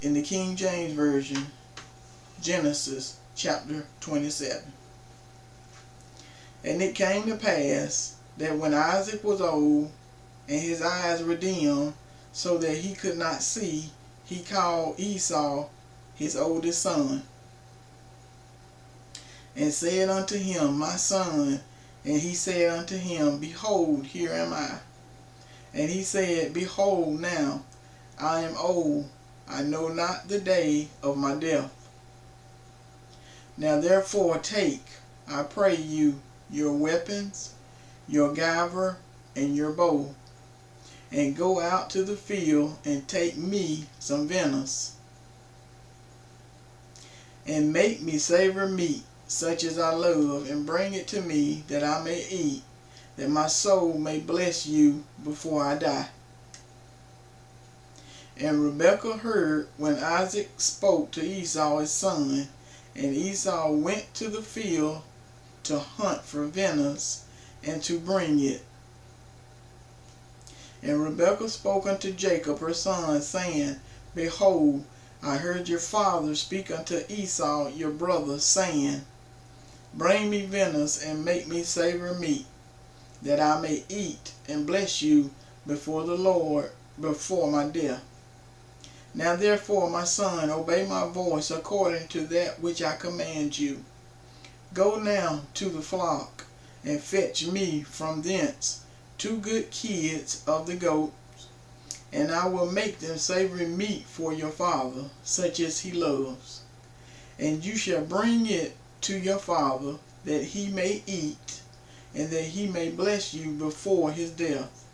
in the King James Version, Genesis chapter 27. And it came to pass that when Isaac was old, and his eyes were dim, so that he could not see, he called Esau his oldest son, and said unto him, My son. And he said unto him, Behold, here am I. And he said, Behold, now I am old, I know not the day of my death. Now therefore take, I pray you, your weapons, your gaver, and your bow, and go out to the field, and take me some venison, and make me savor meat, such as I love, and bring it to me, that I may eat, that my soul may bless you before I die. And Rebekah heard when Isaac spoke to Esau his son, and Esau went to the field to hunt for venison, and to bring it. And Rebekah spoke unto Jacob her son, saying, Behold, I heard your father speak unto Esau your brother, saying, Bring me venison, and make me savor meat, that I may eat and bless you before the Lord before my death. Now therefore, my son, obey my voice according to that which I command you. Go now to the flock, and fetch me from thence 2 good kids of the goats, and I will make them savory meat for your father, such as he loves. And you shall bring it to your father, that he may eat, and that he may bless you before his death.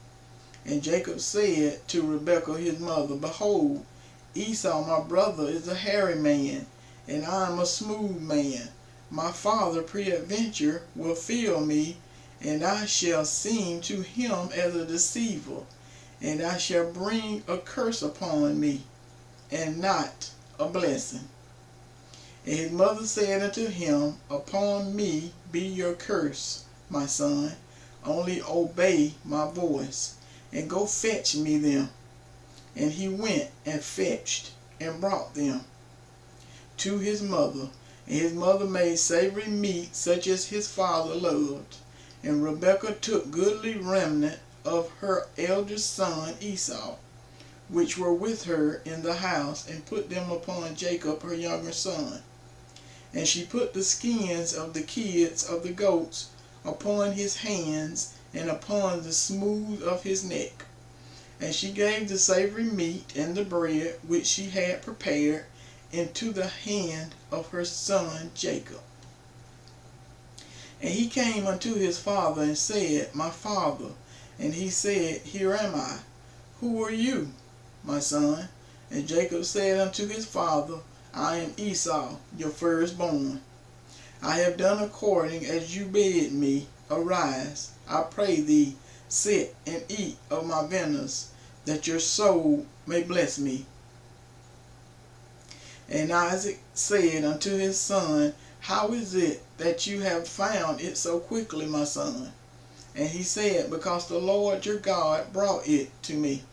And Jacob said to Rebekah his mother, Behold, Esau my brother is a hairy man, and I am a smooth man. My father peradventure will feel me, and I shall seem to him as a deceiver, and I shall bring a curse upon me, and not a blessing. And his mother said unto him, Upon me be your curse, my son, only obey my voice, and go fetch me them. And he went and fetched, and brought them to his mother. And his mother made savory meat, such as his father loved. And Rebekah took goodly remnant of her eldest son Esau, which were with her in the house, and put them upon Jacob her younger son. And she put the skins of the kids of the goats upon his hands, and upon the smooth of his neck. And she gave the savory meat and the bread which she had prepared into the hand of her son Jacob. And he came unto his father, and said, My father. And he said, Here am I. Who are you, my son? And Jacob said unto his father, I am Esau, your firstborn. I have done according as you bid me. Arise, I pray thee, sit and eat of my venison, that your soul may bless me. And Isaac said unto his son, How is it that you have found it so quickly, my son? And he said, Because the Lord your God brought it to me.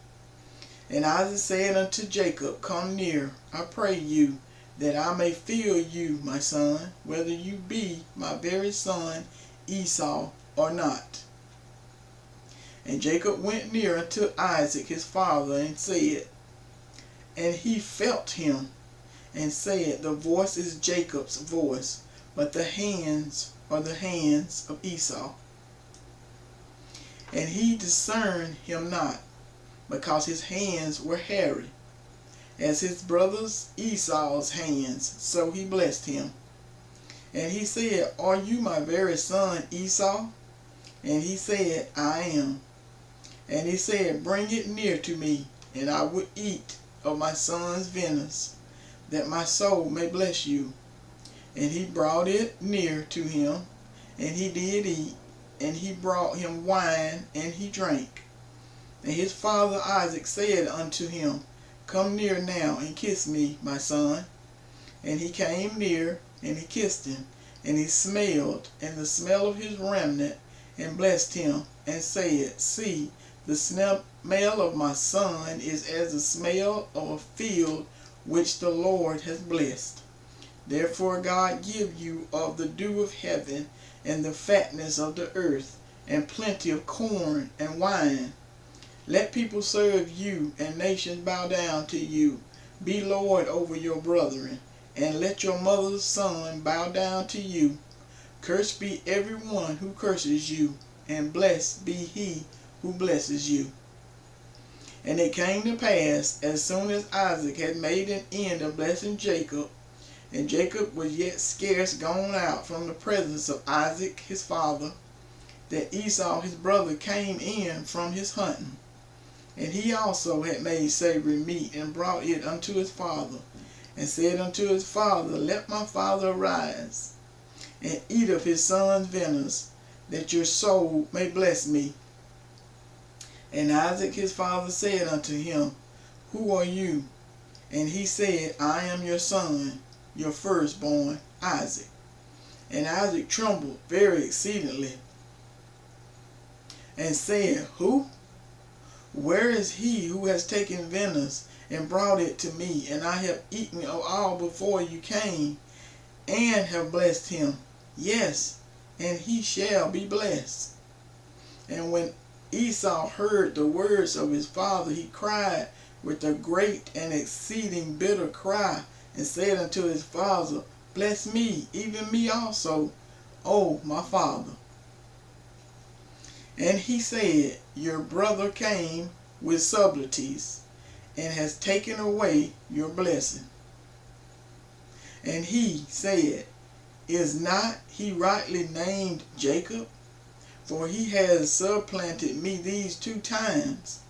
And Isaac said unto Jacob, Come near, I pray you, that I may feel you, my son, whether you be my very son Esau or not. And Jacob went near unto Isaac his father, and said, and he felt him, and said, The voice is Jacob's voice, but the hands are the hands of Esau. And he discerned him not, because his hands were hairy, as his brother's Esau's hands, so he blessed him. And he said, Are you my very son Esau? And he said, I am. And he said, Bring it near to me, and I will eat of my son's venison, that my soul may bless you. And he brought it near to him, and he did eat, and he brought him wine, and he drank. And his father Isaac said unto him, Come near now, and kiss me, my son. And he came near, and he kissed him, and he smelled, and the smell of his remnant, and blessed him, and said, See, the smell of my son is as the smell of a field which the Lord has blessed. Therefore God give you of the dew of heaven, and the fatness of the earth, and plenty of corn and wine. Let people serve you, and nations bow down to you. Be Lord over your brethren, and let your mother's son bow down to you. Cursed be every one who curses you, and blessed be he who blesses you. And it came to pass, as soon as Isaac had made an end of blessing Jacob, and Jacob was yet scarce gone out from the presence of Isaac his father, that Esau his brother came in from his hunting. And he also had made savory meat, and brought it unto his father, and said unto his father, Let my father arise, and eat of his son's vineyards, that your soul may bless me. And Isaac his father said unto him, Who are you? And he said, I am your son, your firstborn, Isaac. And Isaac trembled very exceedingly, and said, Who? Where is he who has taken vineyards, and brought it to me? And I have eaten of all before you came, and have blessed him. Yes, and he shall be blessed. And when Esau heard the words of his father, he cried with a great and exceeding bitter cry, and said unto his father, Bless me, even me also, O my father. And he said, Your brother came with subtleties, and has taken away your blessing. And he said, Is not he rightly named Jacob? For he has supplanted me these 2 times.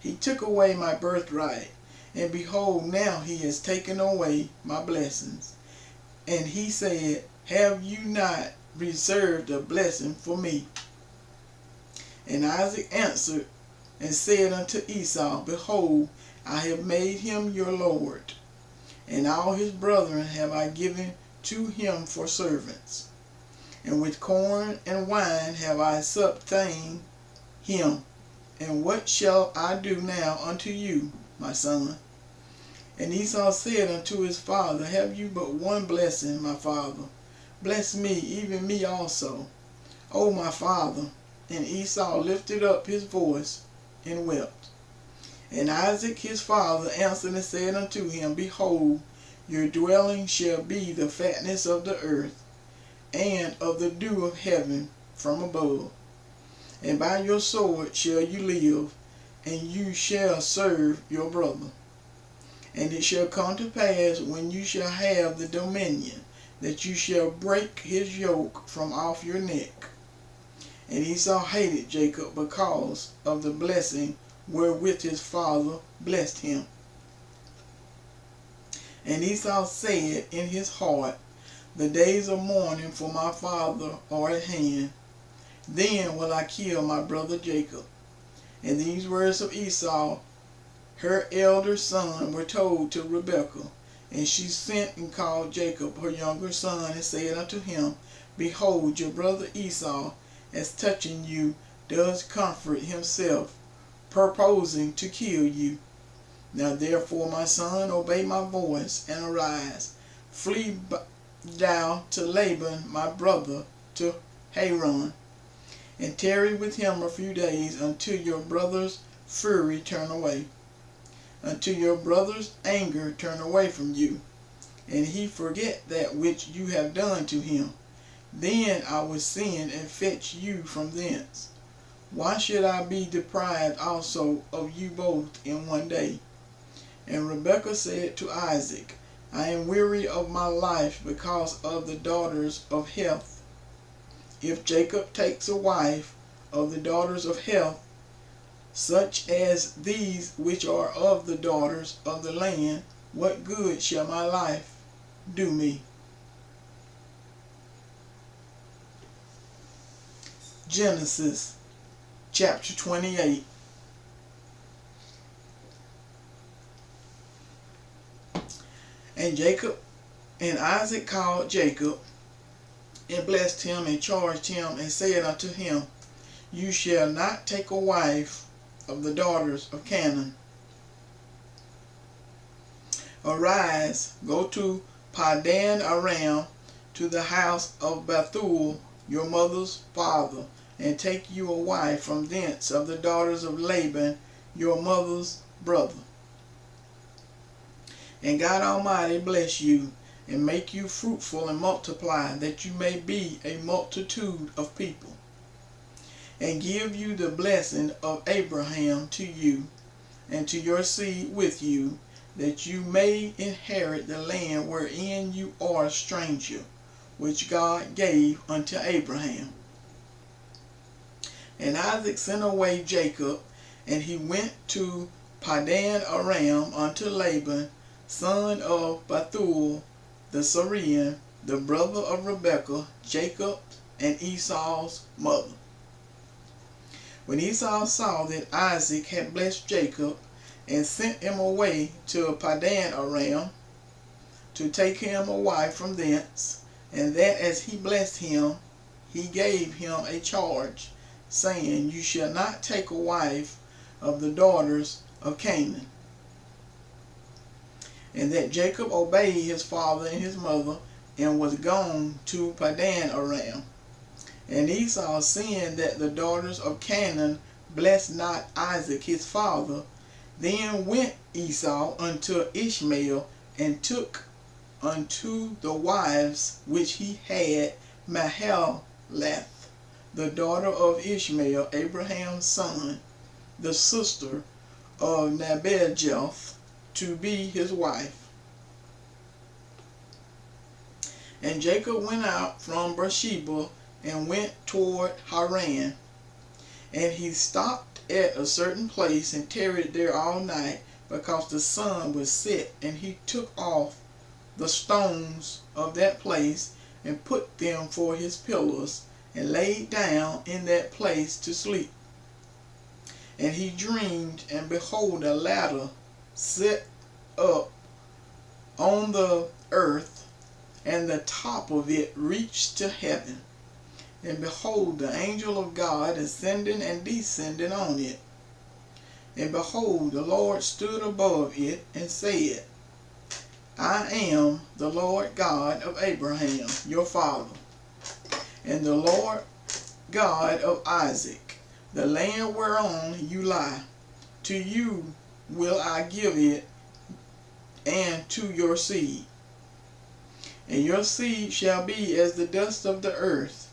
He took away my birthright, and behold, now he has taken away my blessings. And he said, Have you not reserved a blessing for me? And Isaac answered and said unto Esau, Behold, I have made him your lord, and all his brethren have I given to him for servants. And with corn and wine have I sustained him. And what shall I do now unto you, my son? And Esau said unto his father, Have you but one blessing, my father? Bless me, even me also, O my father. And Esau lifted up his voice and wept. And Isaac his father answered and said unto him, Behold, your dwelling shall be the fatness of the earth, and of the dew of heaven from above. And by your sword shall you live, and you shall serve your brother. And it shall come to pass, when you shall have the dominion, that you shall break his yoke from off your neck. And Esau hated Jacob because of the blessing wherewith his father blessed him. And Esau said in his heart, The days of mourning for my father are at hand. Then will I kill my brother Jacob. And these words of Esau, her elder son, were told to Rebekah. And she sent and called Jacob, her younger son, and said unto him, Behold, your brother Esau, as touching you, does comfort himself, purposing to kill you. Now therefore, my son, obey my voice, and arise. Flee thou to Laban my brother, to Haran, and tarry with him a few days, until your brother's fury turn away, until your brother's anger turn away from you, and he forget that which you have done to him. Then I will send and fetch you from thence. Why should I be deprived also of you both in one day? And Rebekah said to Isaac, I am weary of my life because of the daughters of Heth. If Jacob takes a wife of the daughters of Heth, such as these which are of the daughters of the land, what good shall my life do me? Genesis chapter 28. And Jacob and Isaac called Jacob, and blessed him, and charged him, and said unto him, You shall not take a wife of the daughters of Canaan, Arise, go to Padan Aram, to the house of Bethuel, your mother's father, and take you a wife from thence of the daughters of Laban, your mother's brother. And God Almighty bless you, and make you fruitful and multiply, that you may be a multitude of people, and give you the blessing of Abraham to you, and to your seed with you, that you may inherit the land wherein you are a stranger, which God gave unto Abraham. And Isaac sent away Jacob, and he went to Padan Aram unto Laban, son of Bethuel the Syrian, the brother of Rebekah, Jacob and Esau's mother. When Esau saw that Isaac had blessed Jacob, and sent him away to Padan Aram, to take him a wife from thence, and that as he blessed him, he gave him a charge, saying, You shall not take a wife of the daughters of Canaan. And that Jacob obeyed his father and his mother, and was gone to Padan Aram. And Esau, seeing that the daughters of Canaan blessed not Isaac his father, then went Esau unto Ishmael, and took unto the wives which he had Mahalath, the daughter of Ishmael, Abraham's son, the sister of Nebajoth, to be his wife. And Jacob went out from Beersheba, and went toward Haran. And he stopped at a certain place, and tarried there all night, because the sun was set. And he took off the stones of that place, and put them for his pillars, and laid down in that place to sleep. And he dreamed, and behold, a ladder set up on the earth, and the top of it reached to heaven. And behold, the angel of God ascending and descending on it. And behold, the Lord stood above it, and said, I am the Lord God of Abraham, your father, and the Lord God of Isaac. The land whereon you lie, to you will I give it, and to your seed. And your seed shall be as the dust of the earth,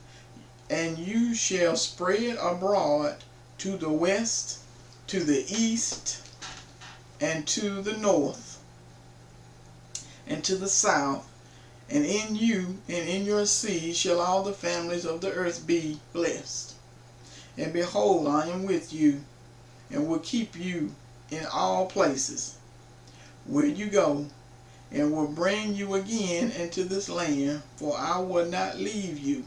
and you shall spread abroad to the west, to the east, and to the north, and to the south. And in you and in your seed shall all the families of the earth be blessed. And behold, I am with you, and will keep you in all places where you go, and will bring you again into this land, for I will not leave you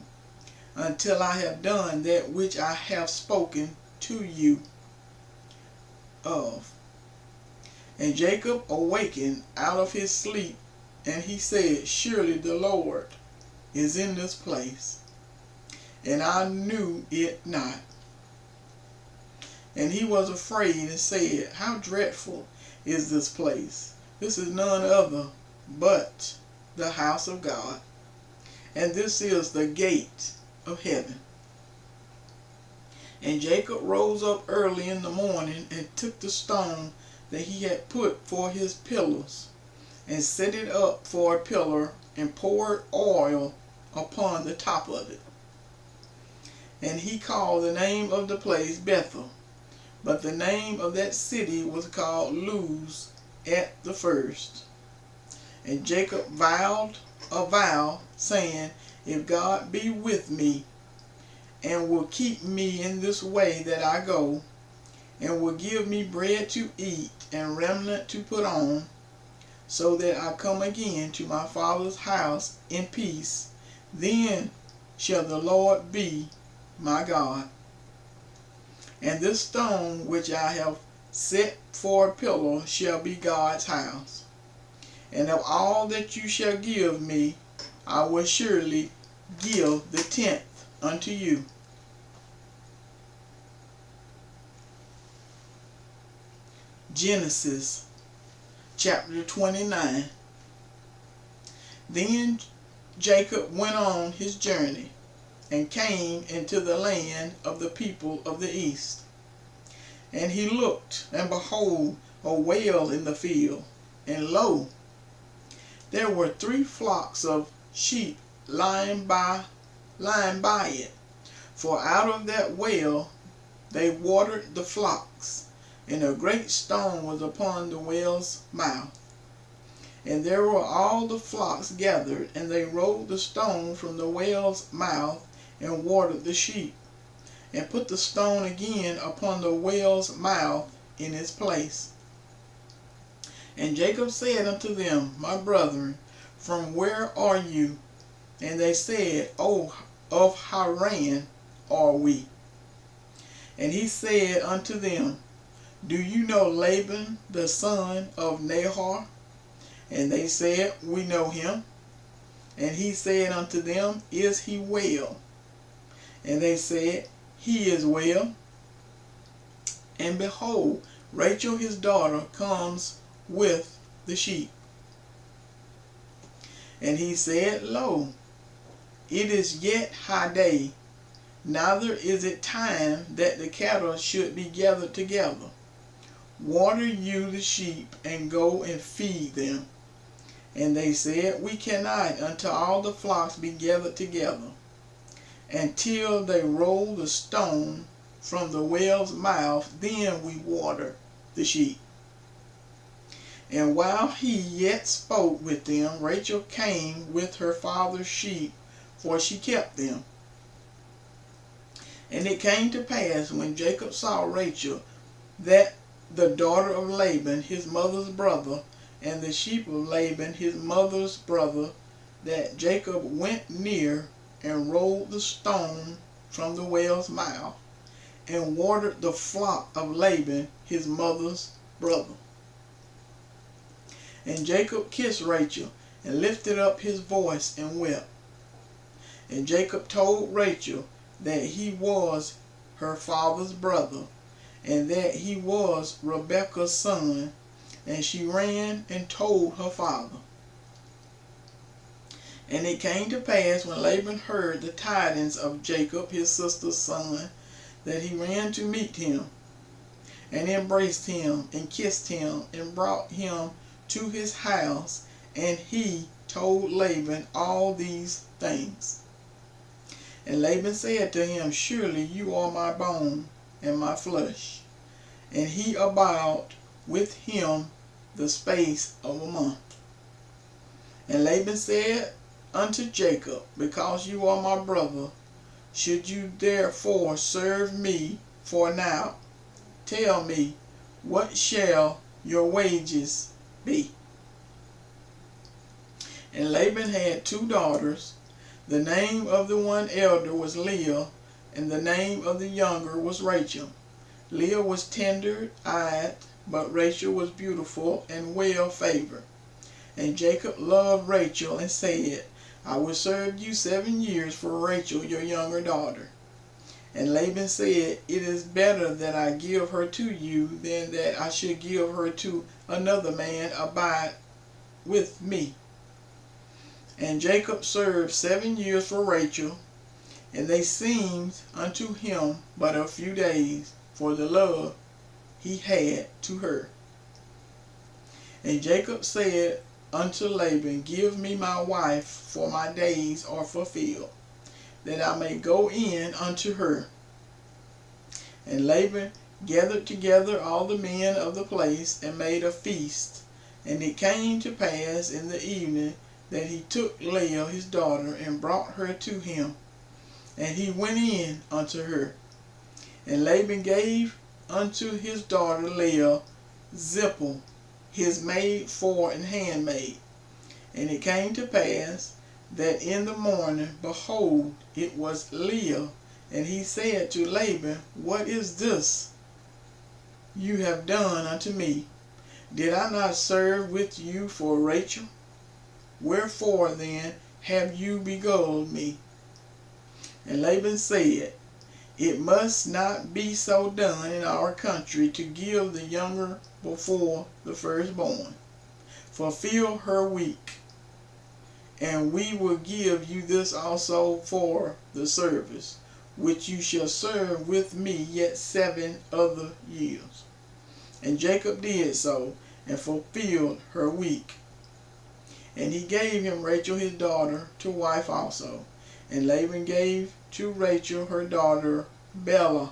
until I have done that which I have spoken to you of. And Jacob awakened out of his sleep, and he said, Surely the Lord is in this place, and I knew it not. And he was afraid, and said, How dreadful is this place! This is none other but the house of God, and this is the gate of heaven. And Jacob rose up early in the morning, and took the stone that he had put for his pillars, and set it up for a pillar, and poured oil upon the top of it. And he called the name of the place Bethel, but the name of that city was called Luz at the first. And Jacob vowed a vow, saying, If God be with me, and will keep me in this way that I go, and will give me bread to eat, and remnant to put on, so that I come again to my father's house in peace, then shall the Lord be my God. And this stone which I have set for a pillar shall be God's house. And of all that you shall give me, I will surely give the 10th unto you. Genesis chapter 29. Then Jacob went on his journey and came into the land of the people of the east. And he looked, and behold, a well in the field, and lo, there were 3 flocks of sheep lying by it. For out of that well they watered the flocks, and a great stone was upon the well's mouth. And there were all the flocks gathered, and they rolled the stone from the well's mouth, and watered the sheep, and put the stone again upon the well's mouth in its place. And Jacob said unto them, My brethren, from where are you? And they said, O, of Haran are we. And he said unto them, Do you know Laban the son of Nahor? And they said, We know him. And he said unto them, Is he well? And they said, He is well. And behold, Rachel his daughter comes with the sheep. And he said, Lo, it is yet high day, neither is it time that the cattle should be gathered together. Water you the sheep, and go and feed them. And they said, We cannot until all the flocks be gathered together, until they roll the stone from the well's mouth, then we water the sheep. And while he yet spoke with them, Rachel came with her father's sheep, for she kept them. And it came to pass, when Jacob saw Rachel, that the daughter of Laban, his mother's brother, and the sheep of Laban, his mother's brother, that Jacob went near and rolled the stone from the well's mouth, and watered the flock of Laban, his mother's brother. And Jacob kissed Rachel, and lifted up his voice, and wept. And Jacob told Rachel that he was her father's brother, and that he was Rebekah's son. And she ran and told her father. And it came to pass, when Laban heard the tidings of Jacob his sister's son, that he ran to meet him, and embraced him, and kissed him, and brought him to his house. And he told Laban all these things. And Laban said to him, Surely you are my bone and my flesh. And he abode with him the space of a month. And Laban said unto Jacob, Because you are my brother, should you therefore serve me? For now, tell me, what shall your wages be? And Laban had 2 daughters. The name of the one elder was Leah, and the name of the younger was Rachel. Leah was tender-eyed, but Rachel was beautiful and well-favored. And Jacob loved Rachel, and said, I will serve you 7 years for Rachel your younger daughter. And Laban said, It is better that I give her to you, than that I should give her to another man. Abide with me. And Jacob served 7 years for Rachel, and they seemed unto him but a few days, for the love he had to her. And Jacob said unto Laban, Give me my wife, for my days are fulfilled, that I may go in unto her. And Laban gathered together all the men of the place, and made a feast. And it came to pass in the evening, that he took Leah his daughter, and brought her to him. And he went in unto her. And Laban gave unto his daughter Leah Zilpah, his maid for an handmaid. And it came to pass, that in the morning, behold, it was Leah. And he said to Laban, What is this you have done unto me? Did I not serve with you for Rachel? Wherefore then have you beguiled me? And Laban said, It must not be so done in our country, to give the younger before the firstborn. fulfill her week, and we will give you this also for the service, which you shall serve with me yet 7 other years. And Jacob did so, and fulfilled her week. And he gave him Rachel his daughter to wife also. And Laban gave to Rachel her daughter Behel,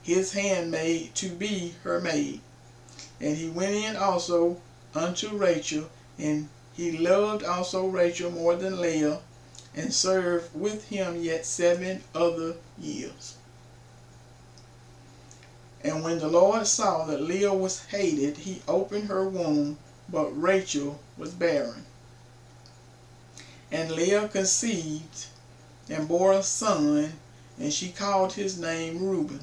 his handmaid, to be her maid. And he went in also unto Rachel, and he loved also Rachel more than Leah, and served with him yet 7 other years. And when the Lord saw that Leah was hated, he opened her womb, but Rachel was barren. And Leah conceived and bore a son, and she called his name Reuben.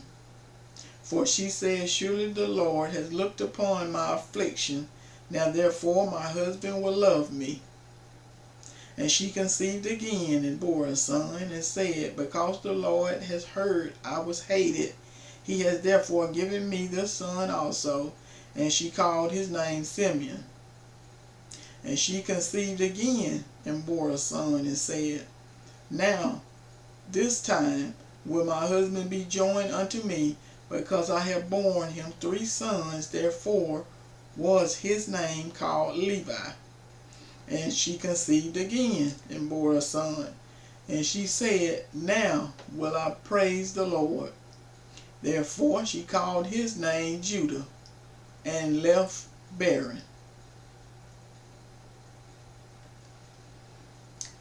For she said, surely the Lord has looked upon my affliction, now therefore my husband will love me. And she conceived again and bore a son, and said, because the Lord has heard I was hated, he has therefore given me this son also. And she called his name Simeon. And she conceived again and bore a son, and said, now this time will my husband be joined unto me, because I have borne him 3 sons. Therefore was his name called Levi. And she conceived again and bore a son. And she said, now will I praise the Lord. Therefore she called his name Judah, and left barren.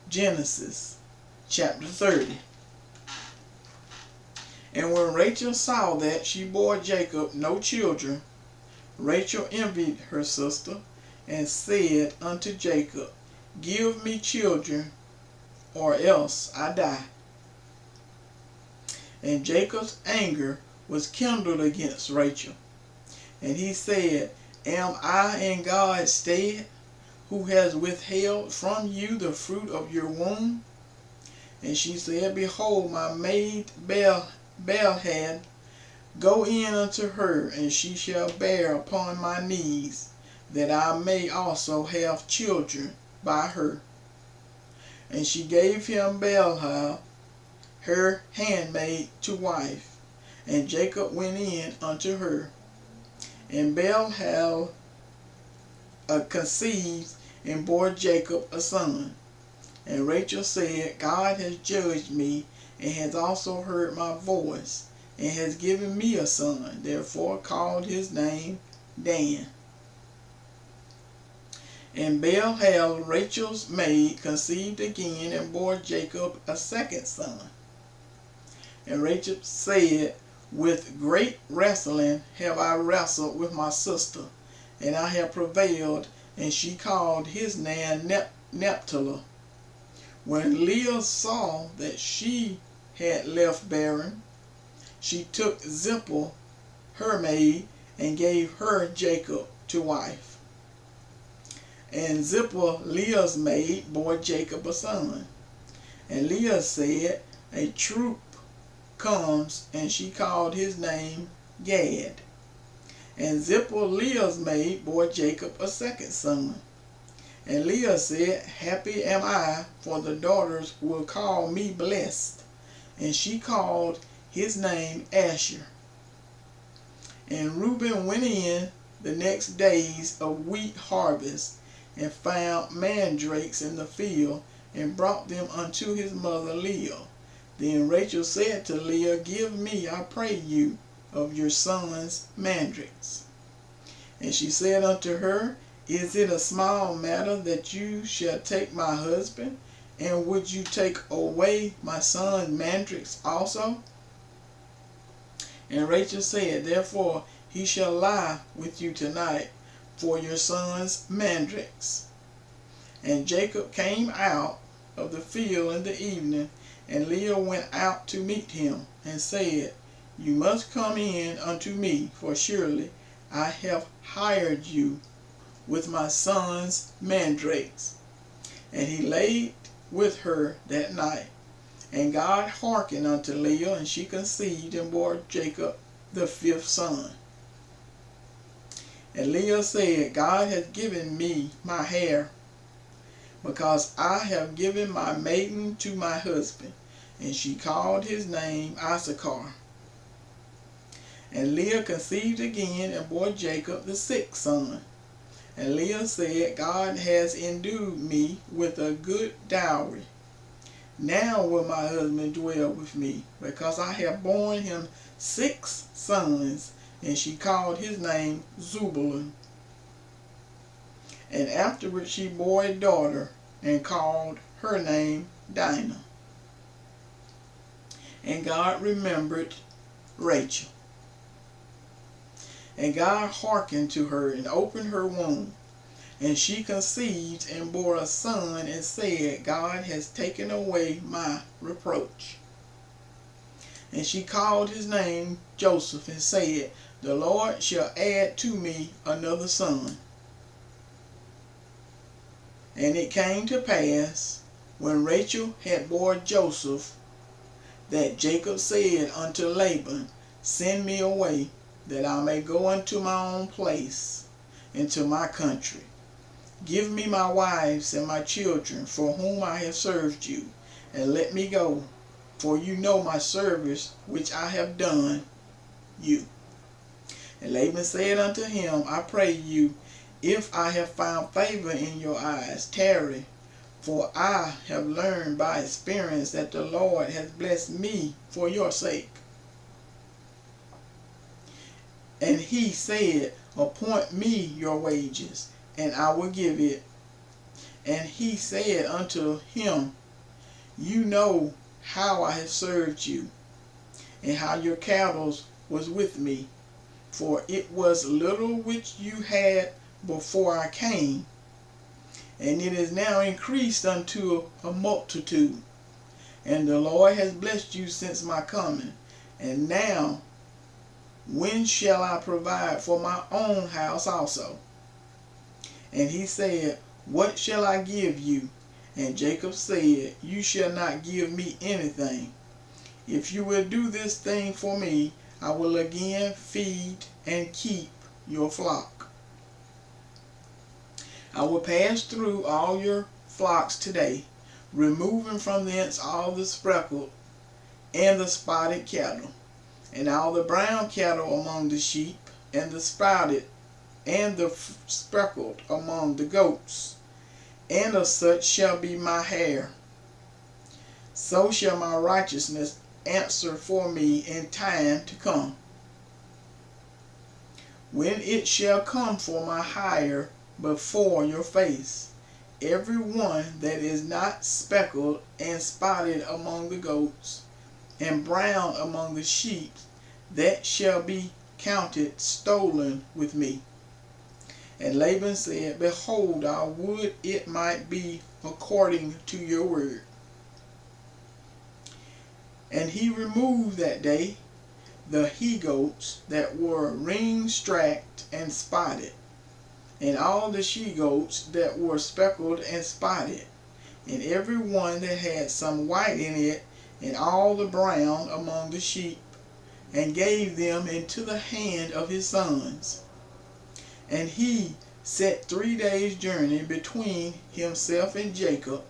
Genesis chapter 30. And when Rachel saw that she bore Jacob no children, Rachel envied her sister, and said unto Jacob, give me children, or else I die. And Jacob's anger was kindled against Rachel. And he said, am I in God's stead, who has withheld from you the fruit of your womb? And she said, behold, my maid Behel, go in unto her, and she shall bear upon my knees, that I may also have children by her. And she gave him Behel, her handmaid, to wife. And Jacob went in unto her. And Behel conceived and bore Jacob a son. And Rachel said, God has judged me, and has also heard my voice, and has given me a son. Therefore called his name Dan. And Behel, Rachel's maid, conceived again, and bore Jacob a second son. And Rachel said, with great wrestling have I wrestled with my sister, and I have prevailed. And she called his name Naphtali. When Leah saw that she had left barren, she took Zilpah, her maid, and gave her Jacob to wife. And Zilpah, Leah's maid, bore Jacob a son. And Leah said, a troop comes, and she called his name Gad. And Zilpah, Leah's maid, bore Jacob a second son. And Leah said, happy am I, for the daughters will call me blessed. And she called his name Asher. And Reuben went in the next days of wheat harvest, and found mandrakes in the field, and brought them unto his mother Leah. Then Rachel said to Leah, give me, I pray you, of your son's mandrakes. And she said unto her, is it a small matter that you shall take my husband? And would you take away my son's mandrakes also? And Rachel said, therefore he shall lie with you tonight for your son's mandrakes. And Jacob came out of the field in the evening, and Leah went out to meet him, and said, you must come in unto me, for surely I have hired you with my son's mandrakes. And he laid with her that night. And God hearkened unto Leah, and she conceived and bore Jacob the 5th son. And Leah said, God has given me my hair, because I have given my maiden to my husband. And she called his name Issachar. And Leah conceived again and bore Jacob the sixth son. And Leah said, God has endued me with a good dowry. Now will my husband dwell with me, because I have borne him 6 sons. And she called his name Zebulun. And afterward she bore a daughter, and called her name Dinah. And God remembered Rachel. And God hearkened to her, and opened her womb. And she conceived, and bore a son, and said, God has taken away my reproach. And she called his name Joseph, and said, the Lord shall add to me another son. And it came to pass, when Rachel had bore Joseph, that Jacob said unto Laban, send me away, that I may go unto my own place, into my country. Give me my wives and my children, for whom I have served you, and let me go, for you know my service which I have done you. And Laban said unto him, I pray you, if I have found favor in your eyes, tarry, for I have learned by experience that the Lord has blessed me for your sake. And he said, appoint me your wages, and I will give it. And he said unto him, you know how I have served you, and how your cattle was with me, for it was little which you had before I came, and it is now increased unto a multitude. And the Lord has blessed you since my coming. And now, when shall I provide for my own house also? And he said, what shall I give you? And Jacob said, you shall not give me anything. If you will do this thing for me, I will again feed and keep your flock. I will pass through all your flocks today, removing from thence all the speckled and the spotted cattle, and all the brown cattle among the sheep, and the spotted and the speckled among the goats. And of such shall be my hair. So shall my righteousness answer for me in time to come, when it shall come for my hire before your face. Every one that is not speckled and spotted among the goats, and brown among the sheep, that shall be counted stolen with me. And Laban said, behold, I would it might be according to your word. And he removed that day the he-goats that were ring-strapped and spotted, and all the she-goats that were speckled and spotted, and every one that had some white in it, and all the brown among the sheep, and gave them into the hand of his sons. And he set 3 days' journey between himself and Jacob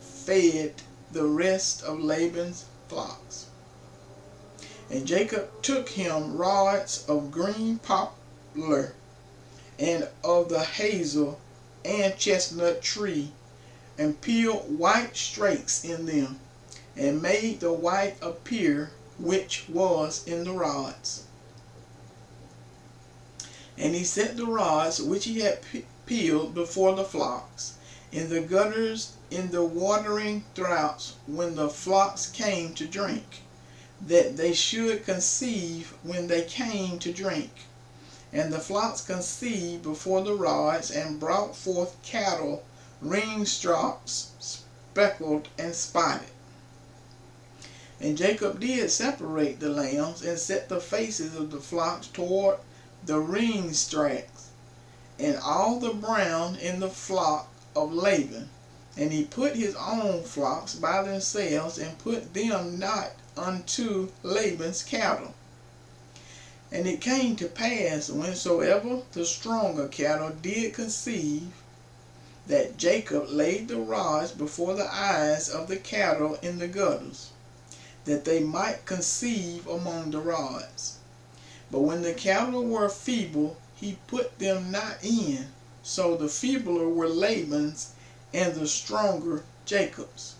fed the rest of Laban's flocks. And Jacob took him rods of green poplar, and of the hazel and chestnut tree, and peeled white strakes in them, and made the white appear which was in the rods. And he set the rods which he had peeled before the flocks, in the gutters, in the watering troughs, when the flocks came to drink, that they should conceive when they came to drink. And the flocks conceived before the rods, and brought forth cattle, ring-strapped, speckled, and spotted. And Jacob did separate the lambs, and set the faces of the flocks toward the ring-straps, and all the brown in the flock of Laban. And he put his own flocks by themselves, and put them not unto Laban's cattle. And it came to pass, whensoever the stronger cattle did conceive, that Jacob laid the rods before the eyes of the cattle in the gutters, that they might conceive among the rods. But when the cattle were feeble, he put them not in. So the feebler were Laban's, and the stronger Jacob's.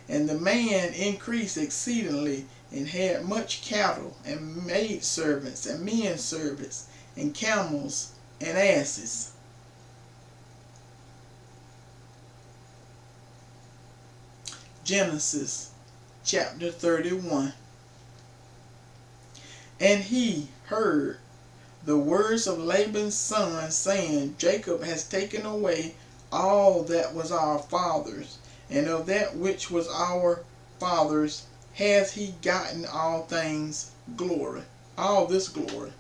And the man increased exceedingly, and had much cattle, and maidservants, and men servants, and camels, and asses. Genesis chapter 31. And he heard the words of Laban's son, saying, Jacob has taken away all that was our father's, and of that which was our father's has he gotten all things glory, all this glory.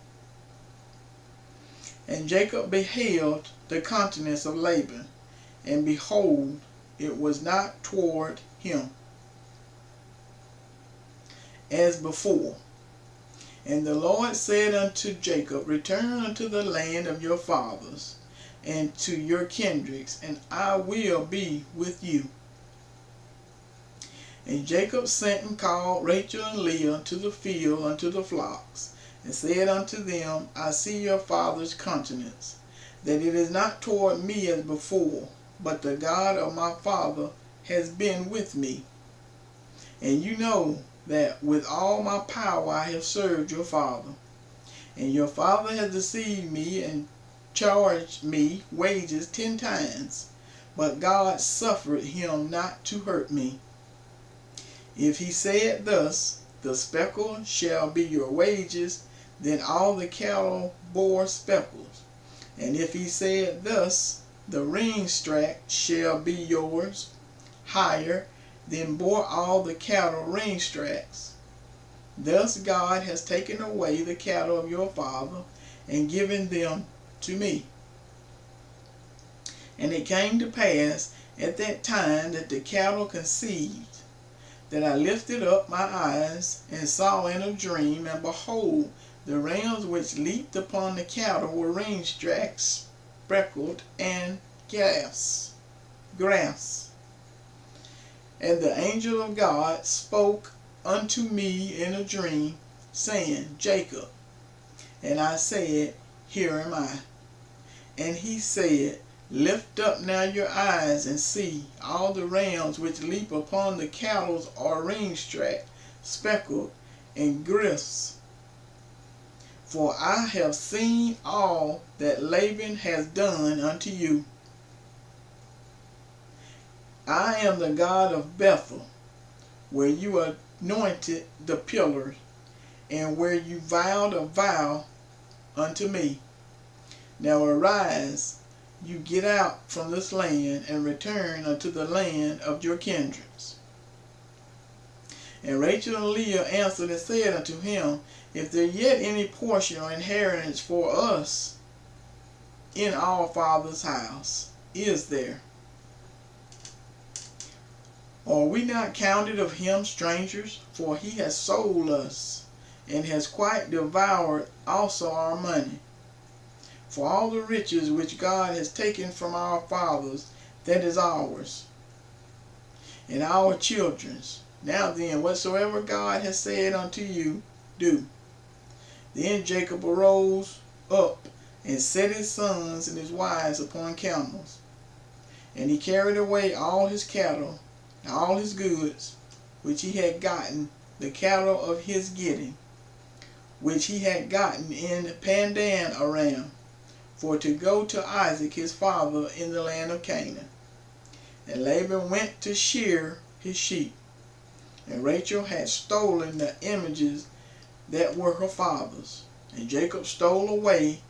And Jacob beheld the countenance of Laban, and behold, it was not toward him as before. And the Lord said unto Jacob, Return unto the land of your fathers, and to your kindreds, and I will be with you. And Jacob sent and called Rachel and Leah to the field unto the flocks, and said unto them, I see your father's countenance, that it is not toward me as before, but the God of my father has been with me. And you know that with all my power I have served your father. And your father has deceived me and charged me wages 10 times, but God suffered him not to hurt me. If he said thus, the speckle shall be your wages, then all the cattle bore speckles. And if he said thus, the ring strack shall be yours higher, then bore all the cattle ring stracks. Thus God has taken away the cattle of your father, and given them to me. And it came to pass at that time that the cattle conceived, that I lifted up my eyes, and saw in a dream, and behold, the rams which leaped upon the cattle were ring stracks, speckled, and grass. And the angel of God spoke unto me in a dream, saying, Jacob. And I said, Here am I. And he said, Lift up now your eyes, and see, all the rams which leap upon the cattle are ring-strapped, speckled, and grist. For I have seen all that Laban has done unto you. I am the God of Bethel, where you anointed the pillars, and where you vowed a vow unto me. Now arise, you get out from this land, and return unto the land of your kindreds. And Rachel and Leah answered and said unto him, If there yet any portion or inheritance for us in our father's house, is there? Are we not counted of him strangers? For he has sold us, and has quite devoured also our money. For all the riches which God has taken from our fathers, that is ours, and our children's. Now then, whatsoever God has said unto you, do. Then Jacob arose up, and set his sons and his wives upon camels. And he carried away all his cattle, and all his goods, which he had gotten, the cattle of his getting, which he had gotten in Pandan Aram, for to go to Isaac his father in the land of Canaan. And Laban went to shear his sheep. And Rachel had stolen the images that were her father's. And Jacob stole away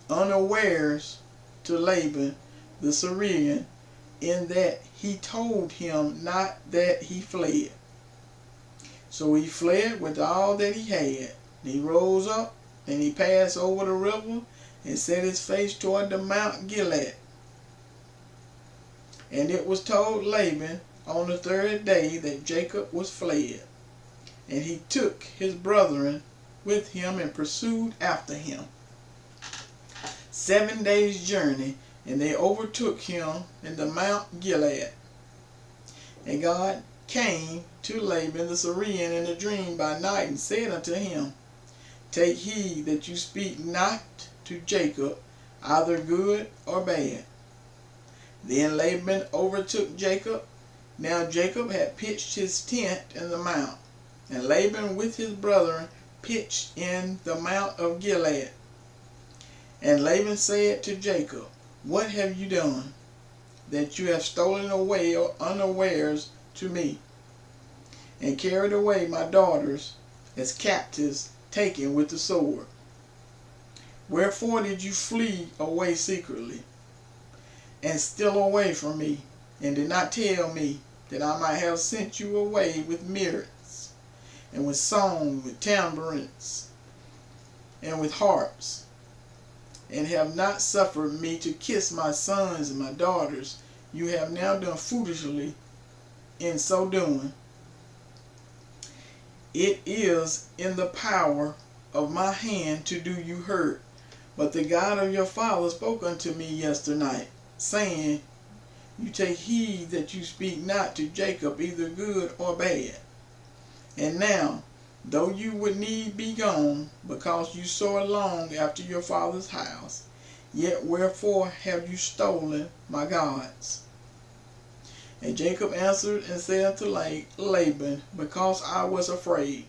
unawares to Laban the Syrian, in that he told him not that he fled. So he fled with all that he had. And he rose up, and he passed over the river, and set his face toward the Mount Gilead. And it was told Laban on the 3rd day that Jacob was fled. And he took his brethren with him and pursued after him 7 days' journey, and they overtook him in the Mount Gilead. And God came to Laban the Syrian in a dream by night, and said unto him, Take heed that you speak not to Jacob, either good or bad. Then Laban overtook Jacob. Now Jacob had pitched his tent in the mount, and Laban with his brethren pitched in the Mount of Gilead. And Laban said to Jacob, What have you done, that you have stolen away unawares to me, and carried away my daughters as captives taken with the sword? Wherefore did you flee away secretly, and steal away from me, and did not tell me, that I might have sent you away with mirrors, and with song, with tambourines, and with harps, and have not suffered me to kiss my sons and my daughters? You have now done foolishly in so doing. It is in the power of my hand to do you hurt. But the God of your father spoke unto me yesternight, saying, You take heed that you speak not to Jacob either good or bad. And now, though you would need be gone, because you so long after your father's house, yet wherefore have you stolen my gods? And Jacob answered and said unto Laban, Because I was afraid.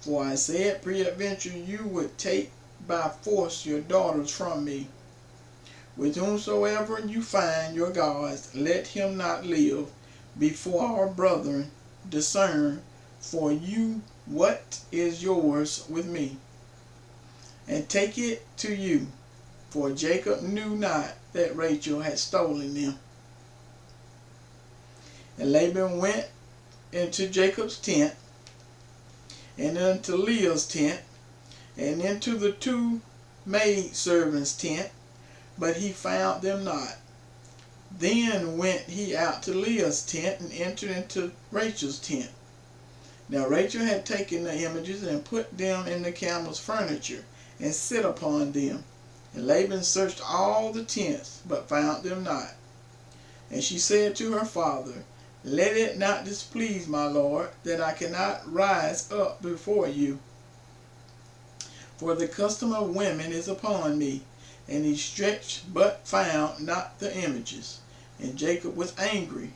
For I said, Peradventure you would take by force your daughters from me. With whomsoever you find your gods, let him not live before our brethren. Discern for you what is yours with me, and take it to you. For Jacob knew not that Rachel had stolen them. And Laban went into Jacob's tent, and into Leah's tent, and into the two maidservants' tent, but he found them not. Then went he out to Leah's tent, and entered into Rachel's tent. Now Rachel had taken the images, and put them in the camel's furniture, and sit upon them. And Laban searched all the tents, but found them not. And she said to her father, Let it not displease my lord, that I cannot rise up before you. For the custom of women is upon me. And he stretched, but found not the images. And Jacob was angry,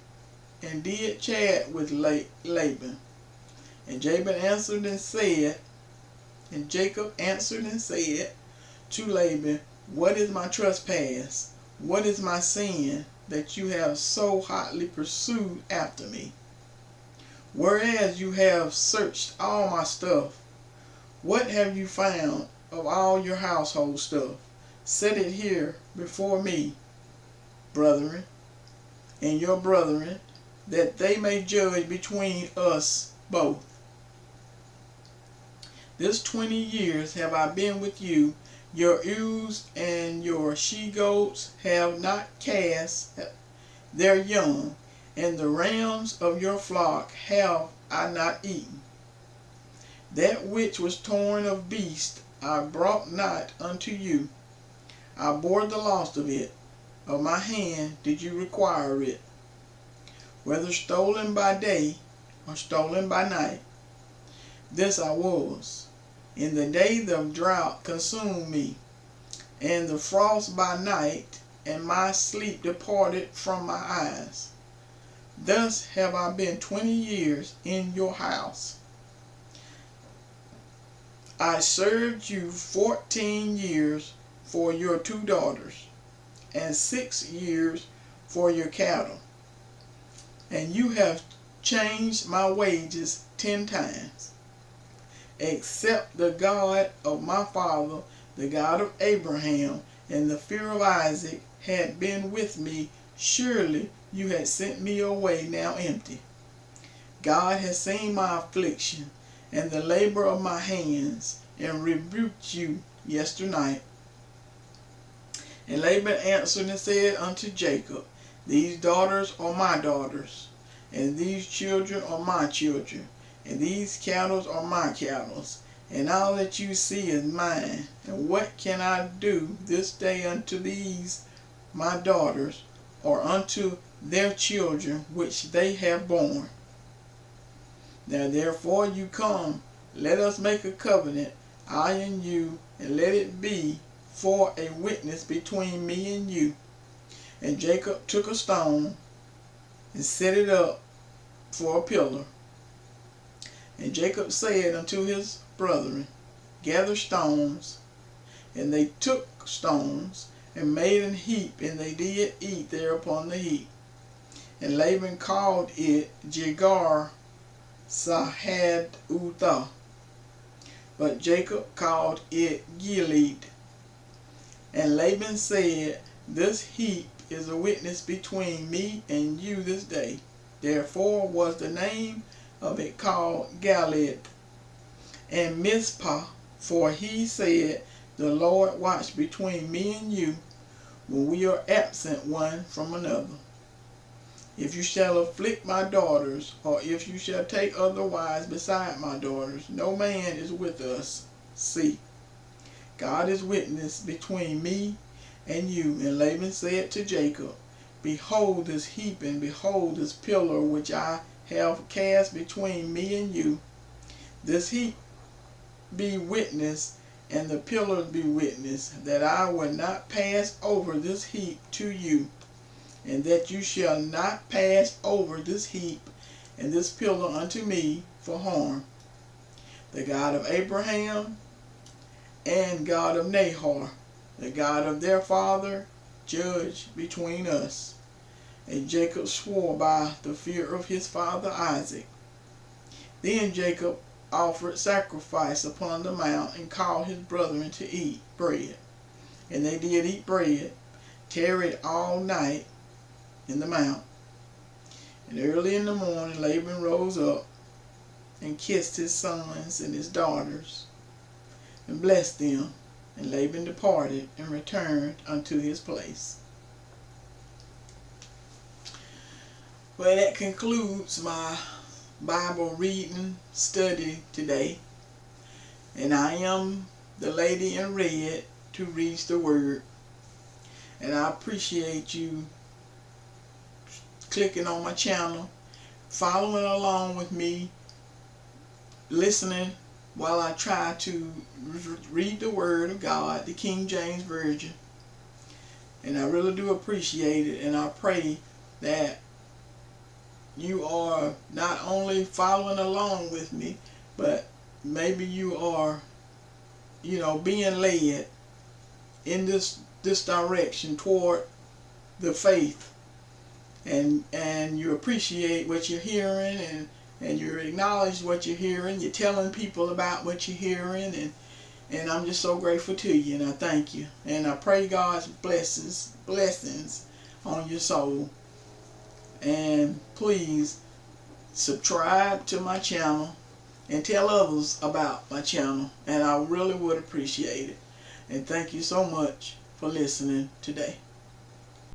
and did chat with Laban. And Jacob answered and said to Laban, What is my trespass? What is my sin, that you have so hotly pursued after me? Whereas you have searched all my stuff, what have you found of all your household stuff? Set it here before me, brethren, and your brethren, that they may judge between us both. This 20 years have I been with you. Your ewes and your she-goats have not cast their young, and the rams of your flock have I not eaten. That which was torn of beast I brought not unto you. I bore the loss of it. Of my hand did you require it. Whether stolen by day or stolen by night, this I was. In the day the drought consumed me, and the frost by night, and my sleep departed from my eyes. Thus have I been 20 years in your house. I served you 14 years for your 2 daughters, and 6 years for your cattle. And you have changed my wages 10 times. Except the God of my father, the God of Abraham, and the fear of Isaac had been with me, surely you had sent me away now empty. God has seen my affliction and the labor of my hands, and rebuked you yesternight. And Laban answered and said unto Jacob, These daughters are my daughters, and these children are my children, and these cattle are my cattle, and all that you see is mine. And what can I do this day unto these my daughters, or unto their children which they have borne? Now therefore you come, let us make a covenant, I and you, and let it be for a witness between me and you. And Jacob took a stone and set it up for a pillar. And Jacob said unto his brethren, gather stones. And they took stones and made an heap, and they did eat there upon the heap. And Laban called it Jegar Sahad-Uthah, but Jacob called it Gilead. And Laban said, this heap is a witness between me and you this day. Therefore was the name of it called Gilead. And Mizpah, for he said, the Lord watch between me and you when we are absent one from another. If you shall afflict my daughters, or if you shall take other wives beside my daughters, no man is with us. See, God is witness between me and you. And Laban said to Jacob, behold this heap, and behold this pillar which I have cast between me and you. This heap be witness, and the pillars be witness, that I will not pass over this heap to you, and that you shall not pass over this heap and this pillar unto me for harm. The God of Abraham and God of Nahor, the God of their father, judge between us. And Jacob swore by the fear of his father Isaac. Then Jacob offered sacrifice upon the mount, and called his brethren to eat bread. And they did eat bread, tarried all night in the mount. And early in the morning Laban rose up and kissed his sons and his daughters, and blessed them. And Laban departed and returned unto his place. Well, that concludes my Bible reading study today. And I am the lady in red to read the word. And I appreciate you clicking on my channel, following along with me, listening while I try to read the Word of God, the King James Version. And I really do appreciate it, and I pray that you are not only following along with me, but maybe you are, being led in this direction toward the faith, and you appreciate what you're hearing, and you acknowledge what you're hearing. You're telling people about what you're hearing, and I'm just so grateful to you, and I thank you. And I pray God's blessings on your soul. And please subscribe to my channel and tell others about my channel, and I really would appreciate it. And thank you so much for listening today.